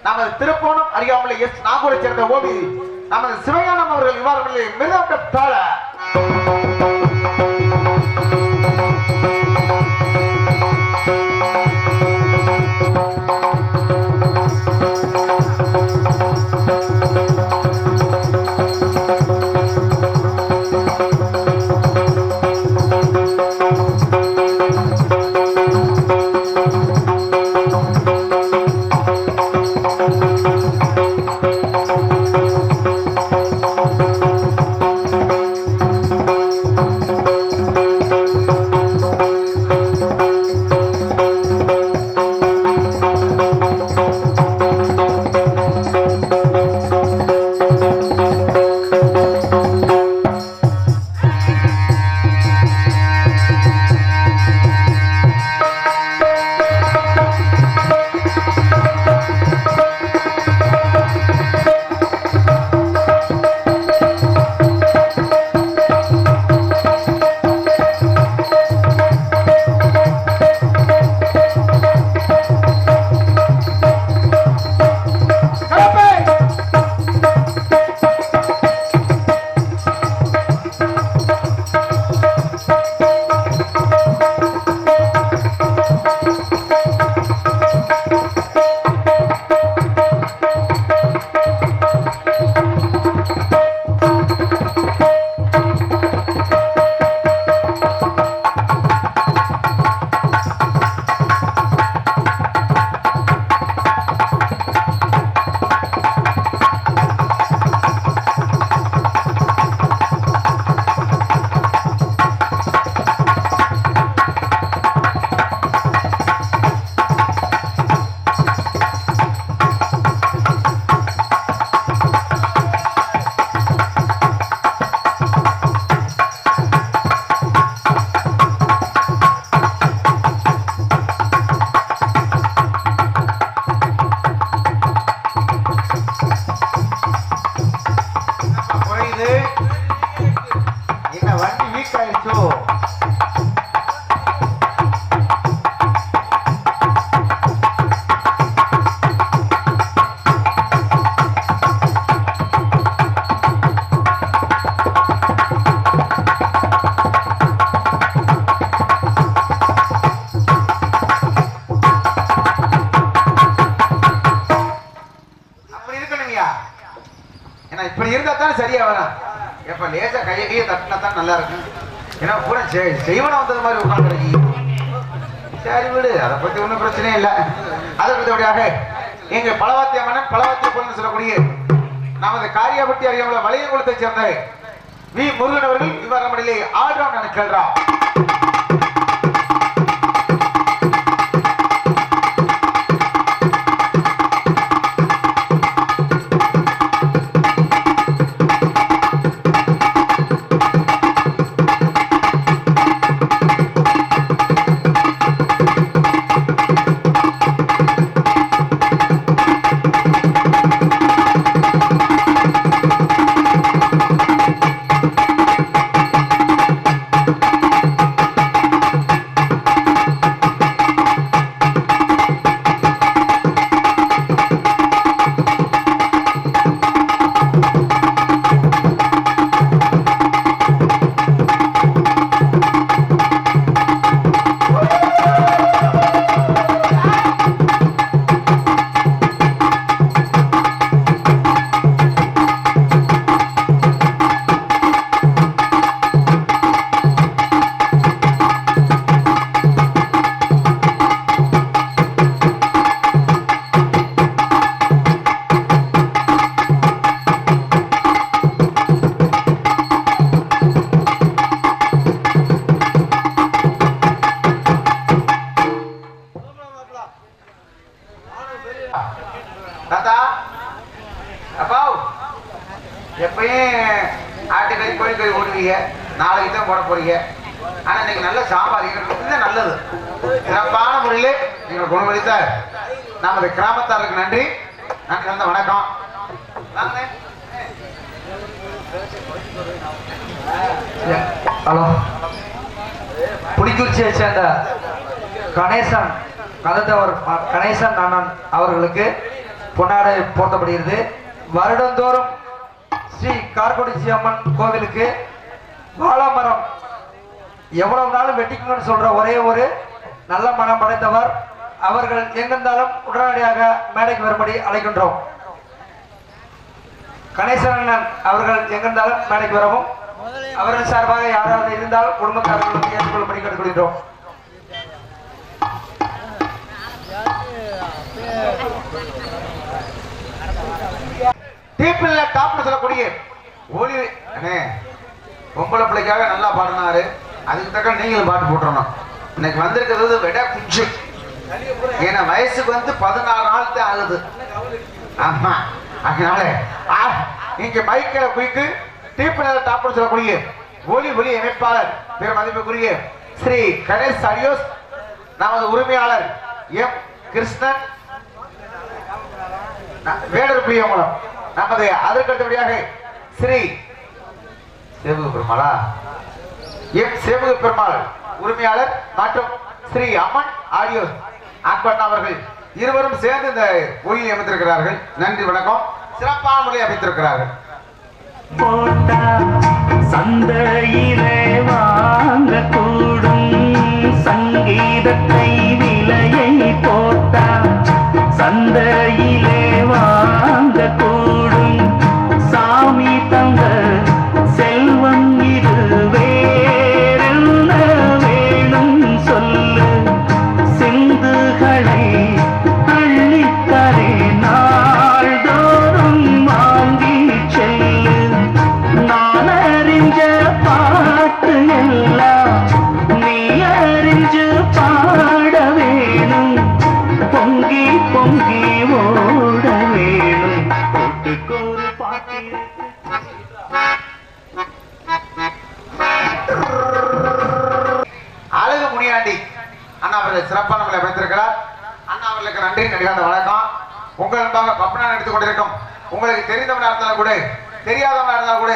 நமது திருப்போணம் அறியாமலே எஸ் நாகூரை சேர்ந்த ஓவி நமது சிவஞானம் அவர்கள் இவ்வாறு மிருதங்கத்தால இப்படி இருந்தா தான் சரியா வரும். எப்ப லேசா கையை தட்டினா தான் நல்லா இருக்கும். ஏன்னா கூட செய்வன வந்தது மாதிரி உட்காந்துருக்கீ. சரி விடு, அதை பத்தி ஒன்றும் பிரச்சனையே இல்லை. அதை பற்றியாக எங்க பலவாத்திய மன்னன் பலவாத்திய பொருள்னு சொல்லக்கூடிய நமது காரியாபட்டி அறியாமல வளையங்குளத்தை சேர்ந்த வி முருகன் அவர்கள் இவ்வாறு நம்மிடையே ஆடுறான் நான் கேள்றான். எப்பயும் ஆட்டுக்கறி கோழிக்கறி ஓடுவீங்க, நாளைக்கு தான் போட போறீங்க. ஆனா இன்னைக்கு நல்ல சாம்பார் இருக்கிறது நல்லது. சிறப்பான முறையில் நீங்கள் குணமளித்த நமது கிராமத்தாருக்கு நன்றி. நன்றி, வந்த வணக்கம். ஹலோ, புலிக்குறிச்சியை சேர்ந்த கணேசன் கணேசன் அண்ணன் அவர்களுக்கு பொன்னாடை போர்த்தப்படுகிறது. வருடந்தோறும் ஸ்ரீ கார்குடிச்சி அம்மன் கோவிலுக்கு வாழைமரம் எவ்வளவு நாளும் வெட்டிக்கணும்னு சொல்ற ஒரே ஒரு நல்ல மனம் படைத்தவர் அவர்கள். எங்கிருந்தாலும் உடனடியாக மேடைக்கு வரும்படி அழைக்கின்றோம். கணேசன் அவர்கள் எங்கிருந்தாலும் மேடைக்கு வரவும், அவர்கள் சார்பாக யாராவது இருந்தால் குடும்பத்தார்களுக்கு ஏற்றுக்கொள்ளும்படி கேட்டுக்கொள்கிறோம். டீப்பில் டாப்னு சொல்லக்கூடிய ஒளி அண்ணே பொம்பளை பிள்ளைக்காக நல்லா பாடினாரு. அதுக்கு தக்க நீங்களும் பாட்டு போட்டுறணும். இன்னைக்கு வந்திருக்கிறது விட குஞ்சு. ஏன்னா வயசுக்கு வந்து 16 நாள் தான் ஆகுது. ஆமா, அதனால இங்க மைக்கில குயிக்கு டீப்பில் டாப்னு சொல்லக்கூடிய ஒளி அமைப்பாளர் பெரு மதிப்புக்குரிய ஸ்ரீ கணேஷ் அடியோஸ், நமது உரிமையாளர் எம் கிருஷ்ணன் வேடர் பிரியங்குளம், நமது அதற்கடுத்தபடியாக ஸ்ரீ சேவக பெருமாளா எம் சேவக பெருமாள் உரிமையாளர் மற்றும் ஸ்ரீ அம்மன் ஆடியோ அக்பன் அவர்கள் இருவரும் சேர்ந்து இந்த ஒளியை அமைத்திருக்கிறார்கள். நன்றி, வணக்கம். சிறப்பான முறையை அமைத்திருக்கிறார்கள். சந்தையிலே வாங்க கூடும் சங்கீதத்தை விலையை போட்டா, சந்தையிலே வாங்க கூடும் சாமி தந்த செல்வம் இது வேறென்ன வேணும் சொல்லு, சிந்துகளை அள்ளித்தரே நாள்தோறும் வாங்கி செல்லு, நான் அறிஞ்ச பாட்டு எல்லாம் நீ அறிஞ்சு பாட வேணும், பொங்கி பொங்கி ஓட வேணும், ஒரு பாட்டு அழகு முனியாண்டி அண்ணா அவர்கள் சிறப்பான முறையில் அமைத்திருக்கிறார். அண்ணா அவர்களுக்கு நன்றி, நடிகாத வணக்கம். உங்களுக்காக பப்பனான் எடுத்துக் கொண்டிருக்கும் உங்களுக்கு தெரிந்தவனா இருந்தாலும் கூட தெரியாதவனா இருந்தாலும் கூட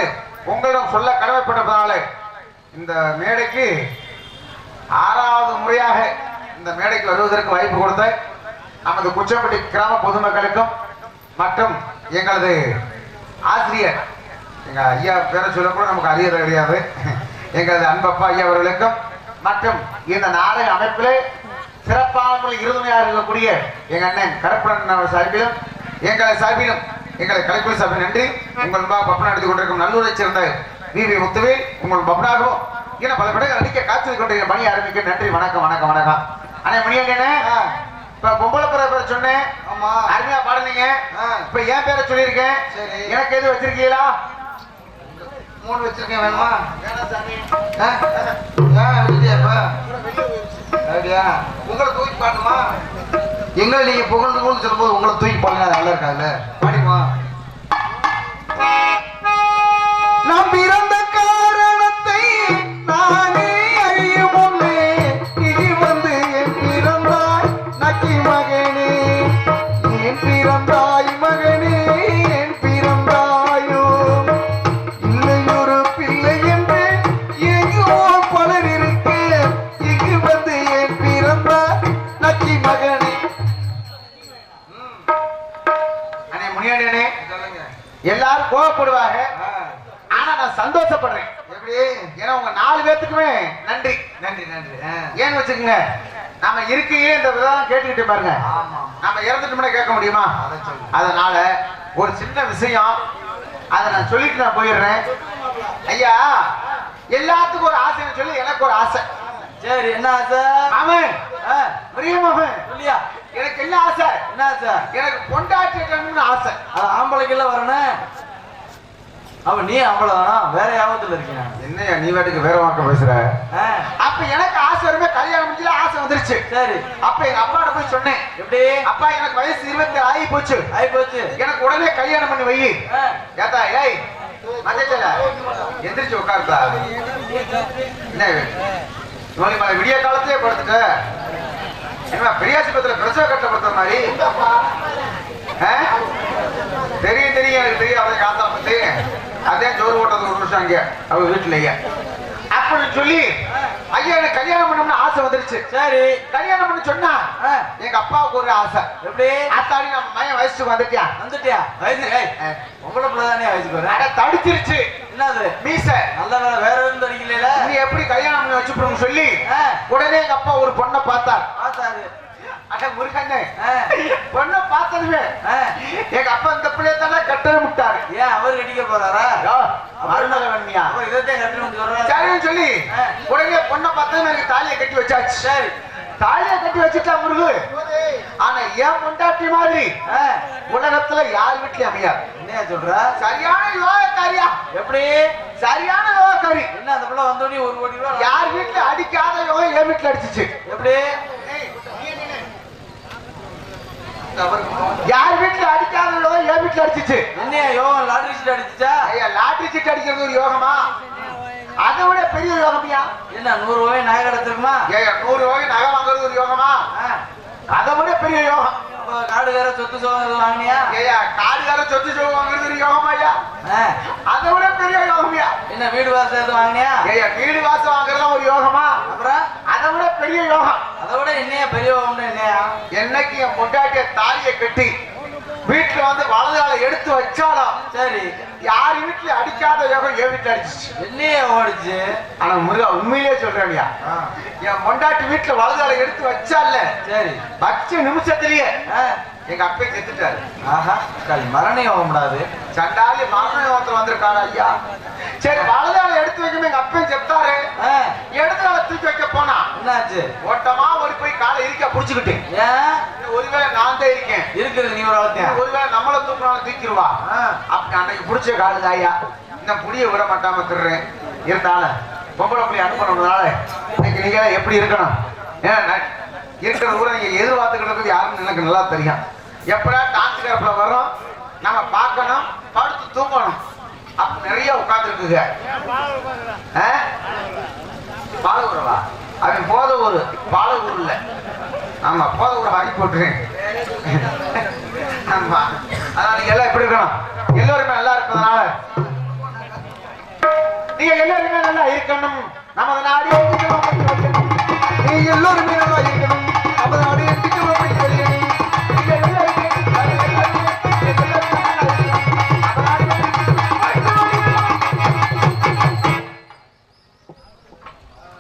உங்களிடம் சொல்ல கடமைப்பட்டதால இந்த மேடைக்கு 6வது முறையாக இந்த மேடைக்கு வருவதற்கு வாய்ப்பு கொடுத்த நமது குச்சம்பட்டி கிராம பொதுமக்களுக்கும் மற்றும் எங்களது ஆசிரியர் எங்க ஐயா பேரை சொல்ல கூட நமக்கு அறியறது கிடையாது, எங்களது அன்பப்பா ஐயா அவர்களுக்கும் மற்றும் இந்த நாடக அமைப்பிலே சிறப்பான இருதுணையாக இருக்கக்கூடிய எங்க அண்ணன் கருப்பணன் சார்பிலும் எங்களை சார்பிலும் எங்களை கலைக்குழு சார்பில் நன்றி. உங்கள் பப்பனா எடுத்துக் கொண்டிருக்கும் நல்லூரை சேர்ந்த விவி முத்துவேல் உங்கள் பப்பனாகவும் ஏன்னா பல படங்கள் நடிக்க காட்சி கொண்டிருக்கிற பணி ஆரம்பிக்க நன்றி, வணக்கம் வணக்கம் வணக்கம். அண்ணே மணியண்ணே, இப்ப பொம்பளை பேரை சொன்னேன், அருமையா பாடுனீங்க. இப்ப என் பேரை சொல்லியிருக்கேன், எனக்கு எது வச்சிருக்கீங்களா? 3 வச்சிருக்கேன், வேணுமா? உங்களை தூக்கி பாட்டுமா? எங்களை நீங்க புகழ்ந்து கூட சொல்லும் போது உங்களை தூக்கி பாடுங்க, நல்லா இருக்காதுல்ல? பாடிமா. நாம் பிறந்த காரணத்தை நானே அறியும் முன்னே இனி வந்து என் பிறந்தாய் நக்கி மகனே, என் பிறந்தாய் மகனே, என் பிறந்தாயோ இல்லை ஒரு பிள்ளை என்று எங்கோ பலர் இருக்க, இங்கு வந்து என் பிறந்தாய் நக்கி மகனே. அண்ணே முனியாண்டே, எல்லாரும் கோவப்படுவாங்க, ஆனா நான் சந்தோஷப்படுறேன். எப்படி? ஏன்னா உங்க 4 பேத்துக்குமே நன்றி நன்றி நன்றி. ஏன்னு வச்சுக்கோங்க, நாம இருக்கையே இந்த விதம் கேட்டுக்கிட்டு பாருங்க, நம்ம இறந்துட்டோம்னா கேட்க முடியுமா? அதனால ஒரு சின்ன விஷயம் அதை நான் சொல்லிட்டு நான் போயிடுறேன். ஐயா, எல்லாத்துக்கும் ஒரு ஆசைன்னு சொல்லி எனக்கு ஒரு ஆசை. சரி, என்ன ஆசை? அவன் பிரியமாவன் இல்லையா? எனக்கு என்ன ஆசை? என்ன ஆசை? எனக்கு பொண்டாட்டின்னு ஆசை. அது ஆம்பளைக்கெல்லாம் வரணும். அவ நீ ஆம்பளை தானா? வேற யாவத்துல இருக்கீங்க. என்னையா நீ வாட்டுக்கு வேற வாக்க பேசுற? அப்ப எனக்கு ஆசை வருமே, கல்யாணம் முடிஞ்சு ஆசை வந்துருச்சு. சரி, அப்ப எங்க அப்பாட்ட போய் சொன்னேன், எப்படி? அப்பா எனக்கு வயசு 27 ஆகி போச்சு, எனக்கு உடனே கல்யாணம் பண்ணி வை. ஏத்தா ஏய் மச்சல எந்திரிச்சு உட்காருதா? என்ன இவங்க விடிய காலத்திலே படுத்துட்ட? என்ன பெரியாசிபத்துல பிரசவ கட்டப்படுத்த மாதிரி? தெரியும் தெரியும், எனக்கு தெரியும். அவரை காத்தா பத்தி அதே ஜோறு ஓட்டது 1 வருஷம் அங்க அவங்க வீட்டுலயே அப்படின்னு சொல்லி ஐயா எனக்கு கல்யாணம் பண்ணணும்னு ஆசை வந்துருச்சு. சரி கல்யாணம் பண்ண சொன்னா எங்க அப்பாவுக்கு ஒரு ஆசை. எப்படி? அத்தாடி நம்ம மையம் வயசுக்கு வந்துட்டியா வயசு உங்களோட பிள்ளைதானே வயசுக்கு வர தடிச்சிருச்சு. என்னது மீச நல்ல வேலை வேற எதுவும் தடிக்கல. நீ எப்படி கல்யாணம் பண்ணி வச்சுப்போம்னு சொல்லி உடனே எங்க அப்பா ஒரு பொண்ணை பார்த்தார். பார்த்தாரு. அட முருகண்ணே பொண்ணை பார்த்ததுமே எங்க அப்பா இந்த பிள்ளையத்தான கட்டணம் விட்டாரு. ஏன் அவர் கட்டிக்க போறாரா? மருமக வேணுமியா? இதைத்தான் கட்டணம் சரின்னு சொல்லி உடனே பொண்ணை பார்த்ததுமே எனக்கு தாலியை கட்டி வச்சாச்சு. சரி தாலியை கட்டி வச்சுட்டா முருகு. ஆனா ஏன் பொண்டாட்டி மாதிரி உலகத்துல யார் வீட்லயும் அமையாது. என்ன சொல்ற? சரியான யோகக்காரியா. எப்படி? சரியான யோகக்காரி. என்ன அந்த பிள்ளை வந்தோடனே 1 கோடி ரூபாய் யார் வீட்டுல அடிக்காத யோகம் என் வீட்டுல அடிச்சிச்சு. எப்படி? யார் வீட்டுல அடிக்காத யோகம் என் வீட்டுல அடிச்சிச்சு. என்ன யோகம் லாட்டரி சீட் அடிச்சுச்சா? ஐயா லாட்டரி சீட் அடிக்கிறது ஒரு யோகமா? அதை விட பெரிய யோகமியா? என்ன 100 ரூபாய் நகை கிடைச்சிருக்குமா? ஏயா 100 ரூபாய்க்கு நகை வாங்குறது ஒரு யோகமா? அதை விட பெரிய யோகம். காடுகார சொத்து சோகம் வாங்கினியா? ஏயா காடுகார சொத்து சோகம் வாங்குறது ஒரு யோகமா? ஐயா அதை விட பெரிய யோகமியா? என்ன வீடு வாசல் எதுவும் வாங்கினியா? ஏயா வீடு வாசல் வாங்குறதுலாம் ஒரு யோகமா? அப்புறம் அதை விட பெரிய யோகம். அதை விட என்னையா பெரிய யோகம்? என்னையா என்னைக்கு என் பொண்டாட்டிய தாலியை கட்டி வீட்டுல வந்து வலதுகால எடுத்து வச்சாலும் சரி யார் வீட்டுல அடிக்காத யோகம் என் வீட்டுல அடிச்சிச்சு. என்னையே ஓடிச்சு? ஆனா முருகா உண்மையிலேயே சொல்றேன்யா, என் பொண்டாட்டி வீட்டுல வலதுகால எடுத்து வச்சால சரி வச்ச நிமிஷத்திலேயே எங்க அப்பையும் செத்துட்டாரு. ஆஹா மரண யோகம் கூடாது. சண்டாலி மரண யோகத்துல வந்திருக்காரு ஐயா. சரி வலதுகால எடுத்து வைக்கும் எங்க அப்பையும் செத்தாரு. இடதுகால தூக்கி வைக்க போனா என்னாச்சு? ஓட்டமா ஓடி போய் காலை இருக்க புடிச்சுக்கிட்டு. ஏன்? ஒருவேளை நான் தான் இருக்கேன் இருக்குது நீ ஒரு ஆளத்தையா? ஒருவேளை நம்மள தூக்கினாலும் தூக்கிடுவா. அப்படி அன்னைக்கு புடிச்ச காலு தாயா இன்னும் புடிய விட மாட்டாம திருறேன். இருந்தாலும் பொம்பளை புள்ளி அனுப்பணும்னால இன்னைக்கு நீங்க எப்படி இருக்கணும்? ஏன்னா இருக்கிற கூட நீங்க எதிர்பார்த்துக்கிட்டு இருக்கிறது யாருன்னு எனக்கு நல்லா தெரியும். எப்படா டான்ஸ் கேப்ல வரும் நம்ம பார்க்கணும், படுத்து தூங்கணும். அப்ப நிறைய உட்கார்ந்து இருக்குங்க. பாலூரவா? அவன் போத ஊரு பாலூர் இல்ல. ஆமா போத ஊரை வாங்கி போட்டுறேன்.